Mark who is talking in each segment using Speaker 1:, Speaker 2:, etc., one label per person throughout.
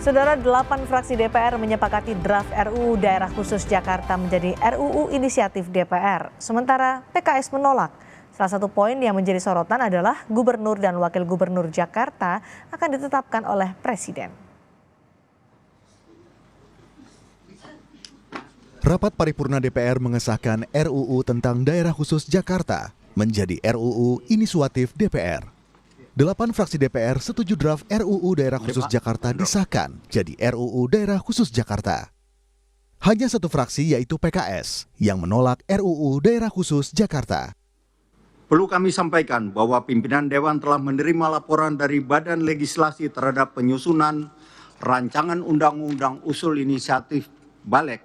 Speaker 1: Saudara, 8 fraksi DPR menyepakati draft RUU Daerah Khusus Jakarta menjadi RUU Inisiatif DPR. Sementara PKS menolak. Salah satu poin yang menjadi sorotan adalah Gubernur dan Wakil Gubernur Jakarta akan ditetapkan oleh Presiden.
Speaker 2: Rapat paripurna DPR mengesahkan RUU tentang Daerah Khusus Jakarta menjadi RUU Inisiatif DPR. 8 fraksi DPR setuju draft RUU Daerah Khusus Jakarta disahkan jadi RUU Daerah Khusus Jakarta. Hanya satu fraksi yaitu PKS yang menolak RUU Daerah Khusus Jakarta.
Speaker 3: Perlu kami sampaikan bahwa pimpinan Dewan telah menerima laporan dari Badan Legislasi terhadap penyusunan rancangan undang-undang usul inisiatif Balik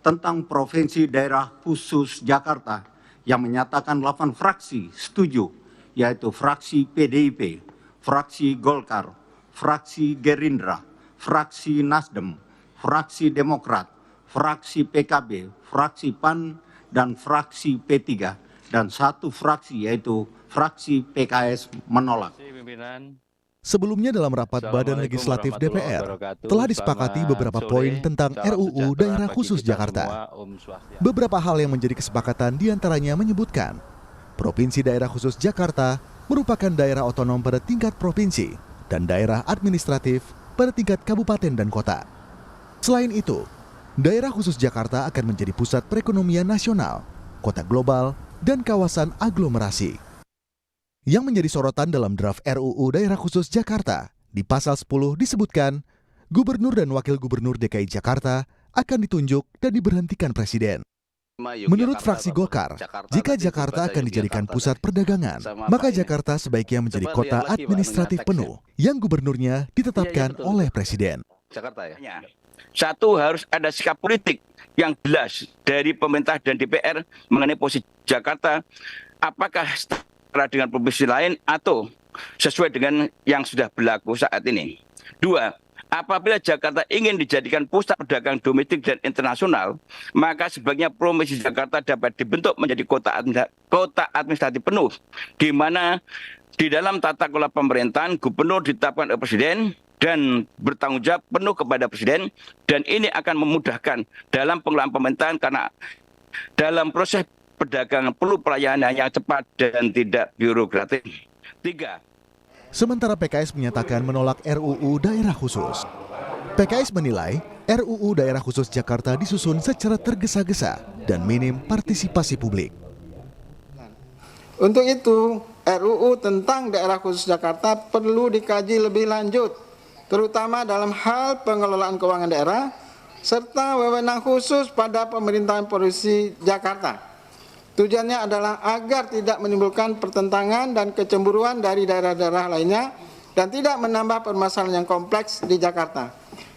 Speaker 3: tentang Provinsi Daerah Khusus Jakarta yang menyatakan 8 fraksi setuju, yaitu fraksi PDIP, fraksi Golkar, fraksi Gerindra, fraksi Nasdem, fraksi Demokrat, fraksi PKB, fraksi PAN, dan fraksi P3, dan satu fraksi yaitu fraksi PKS menolak.
Speaker 2: Sebelumnya dalam rapat Badan Legislatif DPR telah disepakati beberapa poin tentang RUU Daerah Khusus Jakarta. Beberapa hal yang menjadi kesepakatan diantaranya menyebutkan Provinsi Daerah Khusus Jakarta merupakan daerah otonom pada tingkat provinsi dan daerah administratif pada tingkat kabupaten dan kota. Selain itu, Daerah Khusus Jakarta akan menjadi pusat perekonomian nasional, kota global, dan kawasan aglomerasi. Yang menjadi sorotan dalam draft RUU Daerah Khusus Jakarta, di pasal 10 disebutkan, Gubernur dan Wakil Gubernur DKI Jakarta akan ditunjuk dan diberhentikan Presiden. Menurut fraksi Golkar, jika Jakarta akan dijadikan pusat perdagangan, maka Jakarta sebaiknya menjadi kota administratif penuh yang gubernurnya ditetapkan oleh Presiden.
Speaker 4: Satu, harus ada sikap politik yang jelas dari pemerintah dan DPR mengenai posisi Jakarta, apakah setara dengan provinsi lain atau sesuai dengan yang sudah berlaku saat ini. Dua, apabila Jakarta ingin dijadikan pusat perdagangan domestik dan internasional, maka sebaiknya Provinsi Jakarta dapat dibentuk menjadi kota administratif penuh, di mana di dalam tata kelola pemerintahan, gubernur ditetapkan oleh Presiden dan bertanggung jawab penuh kepada Presiden, dan ini akan memudahkan dalam pengelolaan pemerintahan karena dalam proses perdagangan perlu pelayanan yang cepat dan tidak birokratis. Tiga,
Speaker 2: sementara PKS menyatakan menolak RUU Daerah Khusus. PKS menilai RUU Daerah Khusus Jakarta disusun secara tergesa-gesa dan minim partisipasi publik.
Speaker 5: Untuk itu, RUU tentang Daerah Khusus Jakarta perlu dikaji lebih lanjut, terutama dalam hal pengelolaan keuangan daerah, serta wewenang khusus pada pemerintahan Provinsi Jakarta. Tujuannya adalah agar tidak menimbulkan pertentangan dan kecemburuan dari daerah-daerah lainnya dan tidak menambah permasalahan yang kompleks di Jakarta.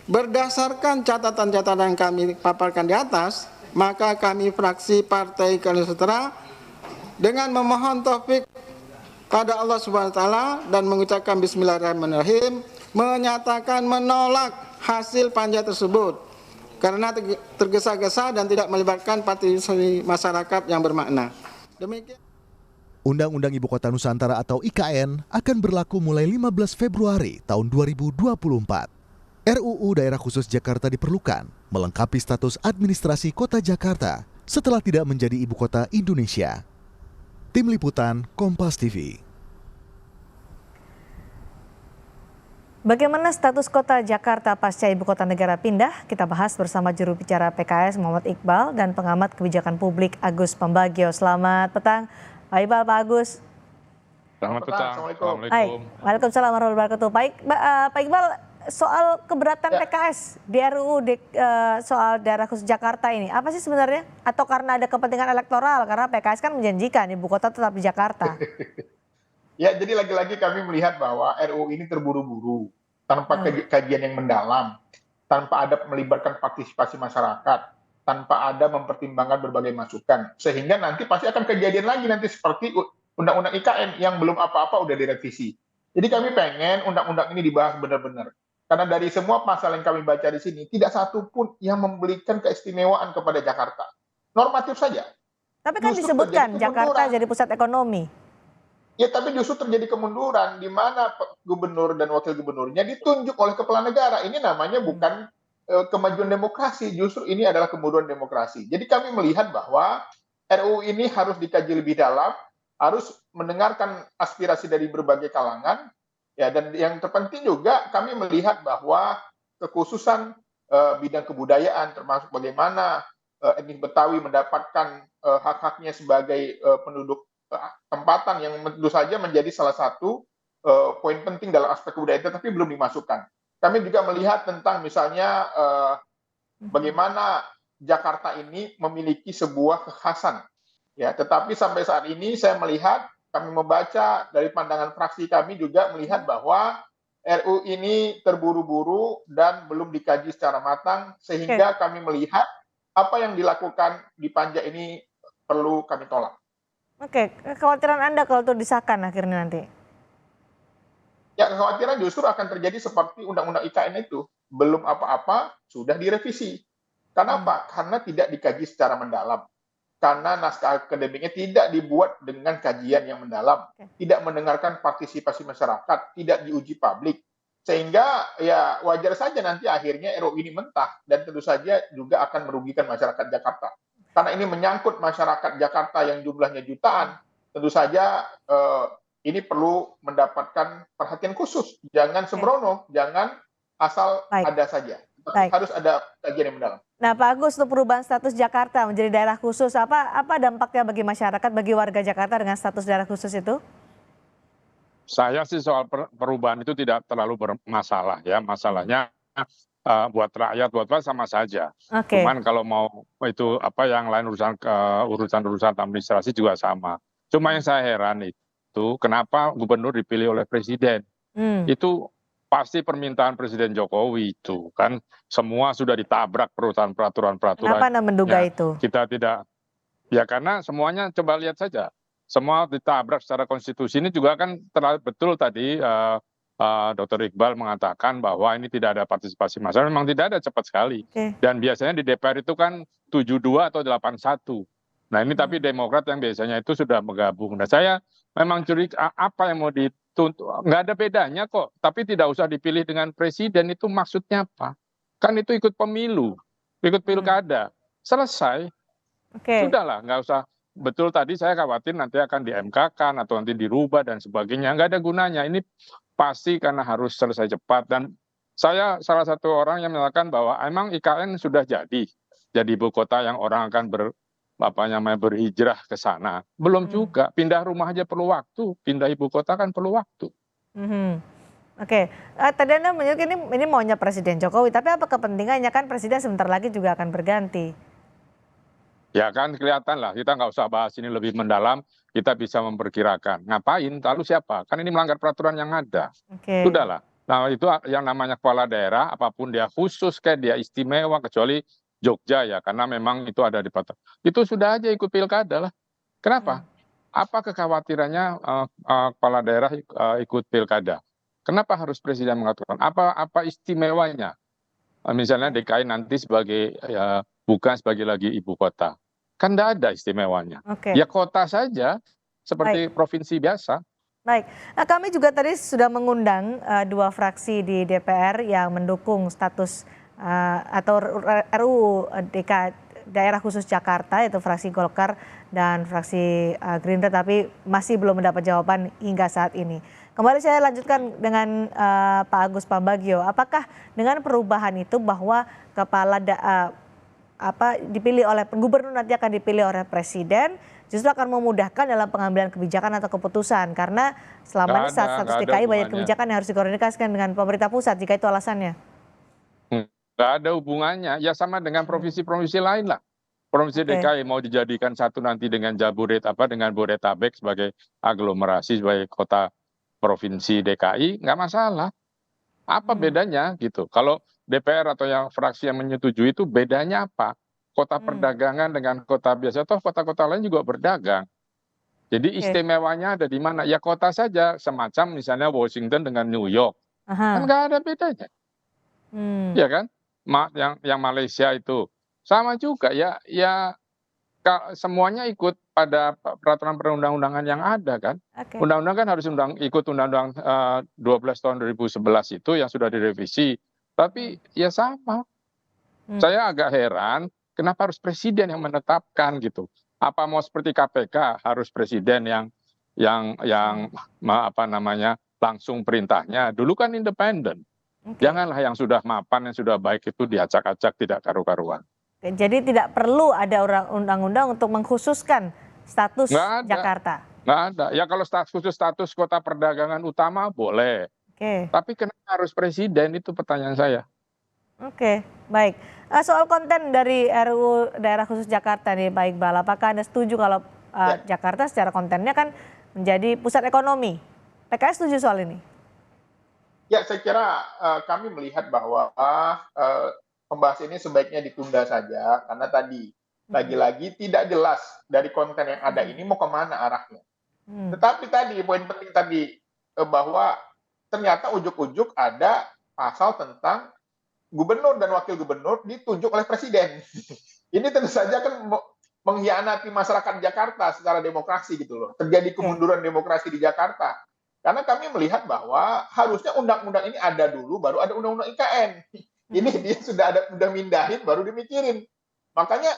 Speaker 5: Berdasarkan catatan-catatan yang kami paparkan di atas, maka kami fraksi Partai Keadilan Sejahtera dengan memohon taufik pada Allah Subhanahu wa taala dan mengucapkan bismillahirrahmanirrahim menyatakan menolak hasil panja tersebut karena tergesa-gesa dan tidak melibatkan partisipasi masyarakat yang bermakna. Demikian.
Speaker 2: Undang-Undang Ibu Kota Nusantara atau IKN akan berlaku mulai 15 Februari tahun 2024. RUU Daerah Khusus Jakarta diperlukan melengkapi status administrasi Kota Jakarta setelah tidak menjadi ibu kota Indonesia. Tim Liputan Kompas TV.
Speaker 1: Bagaimana status kota Jakarta pasca ibu kota negara pindah? Kita bahas bersama juru bicara PKS Muhammad Iqbal dan pengamat kebijakan publik Agus Pambagio. Selamat petang, Pak Iqbal, Pak Agus.
Speaker 6: Selamat petang. Assalamualaikum.
Speaker 1: Waalaikumsalam warahmatullahi wabarakatuh. Pak Iqbal, soal keberatan PKS di RUU soal daerah khusus Jakarta ini, apa sih sebenarnya? Atau karena ada kepentingan elektoral? Karena PKS kan menjanjikan ibu kota tetap di Jakarta.
Speaker 6: Ya, jadi lagi-lagi kami melihat bahwa RUU ini terburu-buru, tanpa kajian yang mendalam, tanpa ada melibatkan partisipasi masyarakat, tanpa ada mempertimbangkan berbagai masukan. Sehingga nanti pasti akan kejadian lagi nanti seperti Undang-Undang IKN yang belum apa-apa udah direvisi. Jadi kami pengen undang-undang ini dibahas benar-benar. Karena dari semua pasal yang kami baca di sini, tidak satu pun yang memberikan keistimewaan kepada Jakarta. Normatif saja.
Speaker 1: Tapi kan disebutkan Jakarta jadi pusat ekonomi.
Speaker 6: Ya, tapi justru terjadi kemunduran di mana gubernur dan wakil gubernurnya ditunjuk oleh kepala negara. Ini namanya bukan kemajuan demokrasi, justru ini adalah kemunduran demokrasi. Jadi kami melihat bahwa RUU ini harus dikaji lebih dalam, harus mendengarkan aspirasi dari berbagai kalangan, ya, dan yang terpenting juga kami melihat bahwa kekhususan bidang kebudayaan, termasuk bagaimana etnis Betawi mendapatkan hak-haknya sebagai penduduk tempatan yang tentu saja menjadi salah satu poin penting dalam aspek kebudayaan, tetapi belum dimasukkan. Kami juga melihat tentang misalnya bagaimana Jakarta ini memiliki sebuah kekhasan, ya. Tetapi sampai saat ini saya melihat, kami membaca dari pandangan fraksi kami juga melihat bahwa RU ini terburu-buru dan belum dikaji secara matang, sehingga kami melihat apa yang dilakukan di Panja ini perlu kami tolak.
Speaker 1: Oke, kekhawatiran Anda kalau itu disahkan akhirnya nanti?
Speaker 6: Ya, kekhawatiran justru akan terjadi seperti Undang-Undang IKN itu. Belum apa-apa, sudah direvisi. Kenapa? Karena tidak dikaji secara mendalam. Karena naskah akademiknya tidak dibuat dengan kajian yang mendalam. Tidak mendengarkan partisipasi masyarakat, tidak diuji publik. Sehingga ya wajar saja nanti akhirnya RUU ini mentah. Dan tentu saja juga akan merugikan masyarakat Jakarta. Karena ini menyangkut masyarakat Jakarta yang jumlahnya jutaan, tentu saja ini perlu mendapatkan perhatian khusus. Jangan sembrono, jangan asal ada saja. Tapi harus ada kajian yang mendalam.
Speaker 1: Nah, Pak Agus, untuk perubahan status Jakarta menjadi daerah khusus, apa dampaknya bagi masyarakat, bagi warga Jakarta dengan status daerah khusus itu?
Speaker 7: Saya sih soal perubahan itu tidak terlalu bermasalah ya. Masalahnya buat rakyat, buat apa sama saja. Cuman kalau mau itu apa yang lain urusan administrasi juga sama. Cuma yang saya heran itu kenapa gubernur dipilih oleh presiden. Itu pasti permintaan Presiden Jokowi itu kan, semua sudah ditabrak peraturan.
Speaker 1: Kenapa Anda menduga itu?
Speaker 7: Kita tidak, ya karena semuanya coba lihat saja. Semua ditabrak secara konstitusi. Ini juga kan terlalu betul tadi Dr. Iqbal mengatakan bahwa ini tidak ada partisipasi masyarakat. Memang tidak ada, cepat sekali. Dan biasanya di DPR itu kan 72 atau 81. Nah ini tapi Demokrat yang biasanya itu sudah bergabung. Nah saya memang curiga apa yang mau dituntut. Nggak ada bedanya kok. Tapi tidak usah dipilih dengan presiden, itu maksudnya apa? Kan itu ikut pemilu, ikut pilkada. Selesai. Sudahlah, nggak usah. Betul tadi saya khawatir nanti akan di MK-kan atau nanti dirubah dan sebagainya. Nggak ada gunanya. Ini pasti karena harus selesai cepat. Dan saya salah satu orang yang mengatakan bahwa emang IKN sudah jadi ibu kota yang orang akan berhijrah ke sana. Belum juga, pindah rumah aja perlu waktu, pindah ibu kota kan perlu waktu.
Speaker 1: Tadi Anda menyebut ini maunya Presiden Jokowi, tapi apa kepentingannya, kan Presiden sebentar lagi juga akan berganti?
Speaker 7: Ya kan kelihatan lah, kita nggak usah bahas ini lebih mendalam, kita bisa memperkirakan. Ngapain, lalu siapa? Kan ini melanggar peraturan yang ada. Sudahlah, nah itu yang namanya kepala daerah, apapun dia khusus kayak dia istimewa, kecuali Jogja ya, karena memang itu ada di Patok. Itu sudah aja ikut pilkada lah. Kenapa? Apa kekhawatirannya kepala daerah ikut pilkada? Kenapa harus presiden mengatakan? Apa istimewanya? Misalnya DKI nanti sebagai bukan sebagai lagi ibu kota. Kan tidak ada istimewanya. Ya kota saja, seperti provinsi biasa.
Speaker 1: Baik, nah, kami juga tadi sudah mengundang dua fraksi di DPR yang mendukung status atau RUU Daerah Khusus Jakarta, yaitu fraksi Golkar dan fraksi Gerindra, tapi masih belum mendapat jawaban hingga saat ini. Kembali saya lanjutkan dengan Pak Agus Pambagio. Apakah dengan perubahan itu bahwa dipilih oleh gubernur nanti akan dipilih oleh presiden, justru akan memudahkan dalam pengambilan kebijakan atau keputusan, karena selama ini status DKI banyak kebijakan yang harus dikoordinasikan dengan pemerintah pusat, jika itu alasannya?
Speaker 7: Nggak ada hubungannya, ya sama dengan provinsi-provinsi lain lah. Provinsi DKI mau dijadikan satu nanti dengan dengan Bodetabek sebagai aglomerasi, sebagai kota provinsi DKI, nggak masalah. Apa bedanya gitu? Kalau DPR atau yang fraksi yang menyetujui itu bedanya apa? Kota perdagangan dengan kota biasa, toh kota-kota lain juga berdagang. Jadi istimewanya ada di mana? Ya kota saja, semacam misalnya Washington dengan New York. Kan nggak ada bedanya. Ya kan? Yang Malaysia itu sama juga ya semuanya ikut pada peraturan perundang-undangan yang ada kan.
Speaker 1: Oke.
Speaker 7: Undang-undang kan harus ikut Undang-Undang 12 tahun 2011 itu yang sudah direvisi. Tapi ya sama. Saya agak heran kenapa harus presiden yang menetapkan gitu. Apa mau seperti KPK harus presiden yang langsung perintahnya. Dulu kan independen. Janganlah yang sudah mapan, yang sudah baik itu diacak-acak tidak karu-karuan.
Speaker 1: Jadi tidak perlu ada undang-undang untuk mengkhususkan status Jakarta.
Speaker 7: Nggak ada. Ya kalau khusus status kota perdagangan utama boleh. Tapi kenapa harus presiden, itu pertanyaan saya.
Speaker 1: Oke, baik. Soal konten dari RUU Daerah Khusus Jakarta nih Pak Iqbal, apakah Anda setuju kalau Jakarta secara kontennya kan menjadi pusat ekonomi? PKS setuju soal ini?
Speaker 6: Ya, saya kira kami melihat bahwa pembahasan ini sebaiknya ditunda saja, karena tadi lagi-lagi tidak jelas dari konten yang ada ini mau kemana arahnya. Tetapi tadi poin penting tadi bahwa ternyata ujuk-ujuk ada pasal tentang gubernur dan wakil gubernur ditunjuk oleh presiden. Ini tentu saja kan mengkhianati masyarakat Jakarta secara demokrasi gitu loh. Terjadi kemunduran demokrasi di Jakarta. Karena kami melihat bahwa harusnya undang-undang ini ada dulu, baru ada undang-undang IKN. Ini dia sudah mindahin, baru dimikirin. Makanya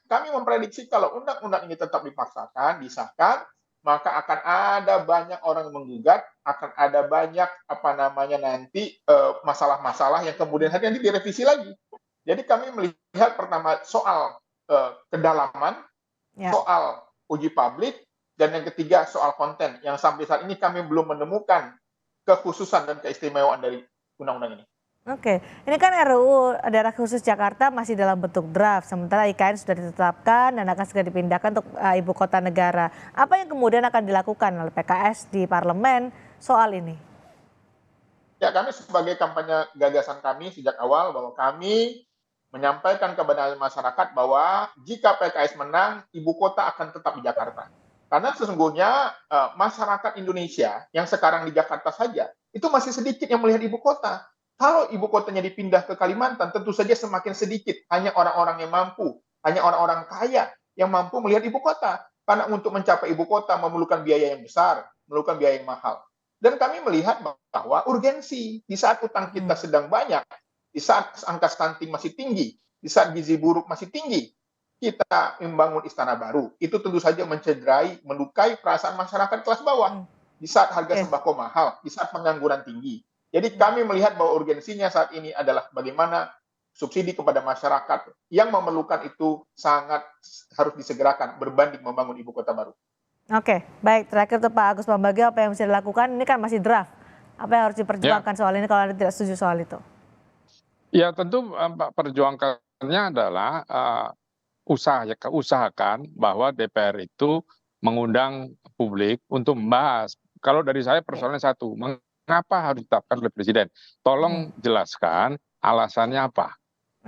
Speaker 6: kami memprediksi kalau undang-undang ini tetap dipaksakan, disahkan, maka akan ada banyak orang yang menggugat, akan ada banyak nanti masalah-masalah yang kemudian nanti direvisi lagi. Jadi kami melihat pertama soal kedalaman, soal uji publik, dan yang ketiga soal konten yang sampai saat ini kami belum menemukan kekhususan dan keistimewaan dari undang-undang ini.
Speaker 1: Oke, ini kan RUU Daerah Khusus Jakarta masih dalam bentuk draft, sementara IKN sudah ditetapkan dan akan segera dipindahkan untuk ibu kota negara. Apa yang kemudian akan dilakukan oleh PKS di parlemen soal ini?
Speaker 6: Ya, kami sebagai kampanye gagasan kami sejak awal bahwa kami menyampaikan kepada masyarakat bahwa jika PKS menang, ibu kota akan tetap di Jakarta. Karena sesungguhnya masyarakat Indonesia yang sekarang di Jakarta saja, itu masih sedikit yang melihat ibu kota. Kalau ibu kotanya dipindah ke Kalimantan, tentu saja semakin sedikit. Hanya orang-orang yang mampu, hanya orang-orang kaya yang mampu melihat ibu kota. Karena untuk mencapai ibu kota memerlukan biaya yang besar, memerlukan biaya yang mahal. Dan kami melihat bahwa urgensi di saat utang kita sedang banyak, di saat angka stunting masih tinggi, di saat gizi buruk masih tinggi, kita membangun istana baru. Itu tentu saja mencederai, melukai perasaan masyarakat kelas bawah. Di saat harga sembako mahal, di saat pengangguran tinggi. Jadi kami melihat bahwa urgensinya saat ini adalah bagaimana subsidi kepada masyarakat yang memerlukan itu sangat harus disegerakan berbanding membangun ibu kota baru. Oke, baik. Terakhir tuh Pak Agus Pambagio, apa yang bisa dilakukan? Ini kan masih draft. Apa yang harus diperjuangkan soal ini kalau Anda tidak setuju soal itu? Ya tentu perjuangannya adalah usahakan bahwa DPR itu mengundang publik untuk membahas. Kalau dari saya persoalannya satu, mengapa harus ditetapkan oleh presiden? Tolong jelaskan alasannya apa.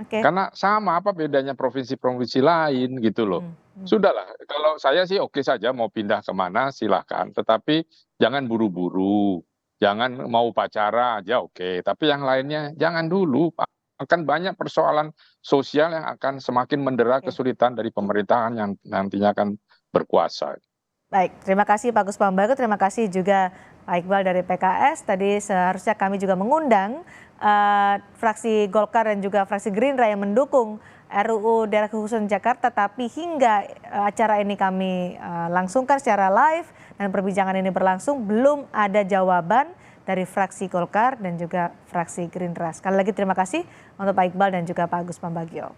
Speaker 6: Karena sama, apa bedanya provinsi-provinsi lain gitu loh. Sudahlah, kalau saya sih oke saja mau pindah kemana silahkan. Tetapi jangan buru-buru, jangan mau upacara aja oke. Tapi yang lainnya jangan dulu. Akan banyak persoalan sosial yang akan semakin mendera kesulitan dari pemerintahan yang nantinya akan berkuasa. Baik, terima kasih Pak Agus Pambagio, terima kasih juga Pak Iqbal dari PKS. Tadi seharusnya kami juga mengundang fraksi Golkar dan juga fraksi Gerindra yang mendukung RUU Daerah Khusus Jakarta, tapi hingga acara ini kami langsungkan secara live dan perbincangan ini berlangsung, belum ada jawaban dari fraksi Golkar dan juga fraksi Gerindra. Sekali lagi terima kasih untuk Pak Iqbal dan juga Pak Agus Pambagio.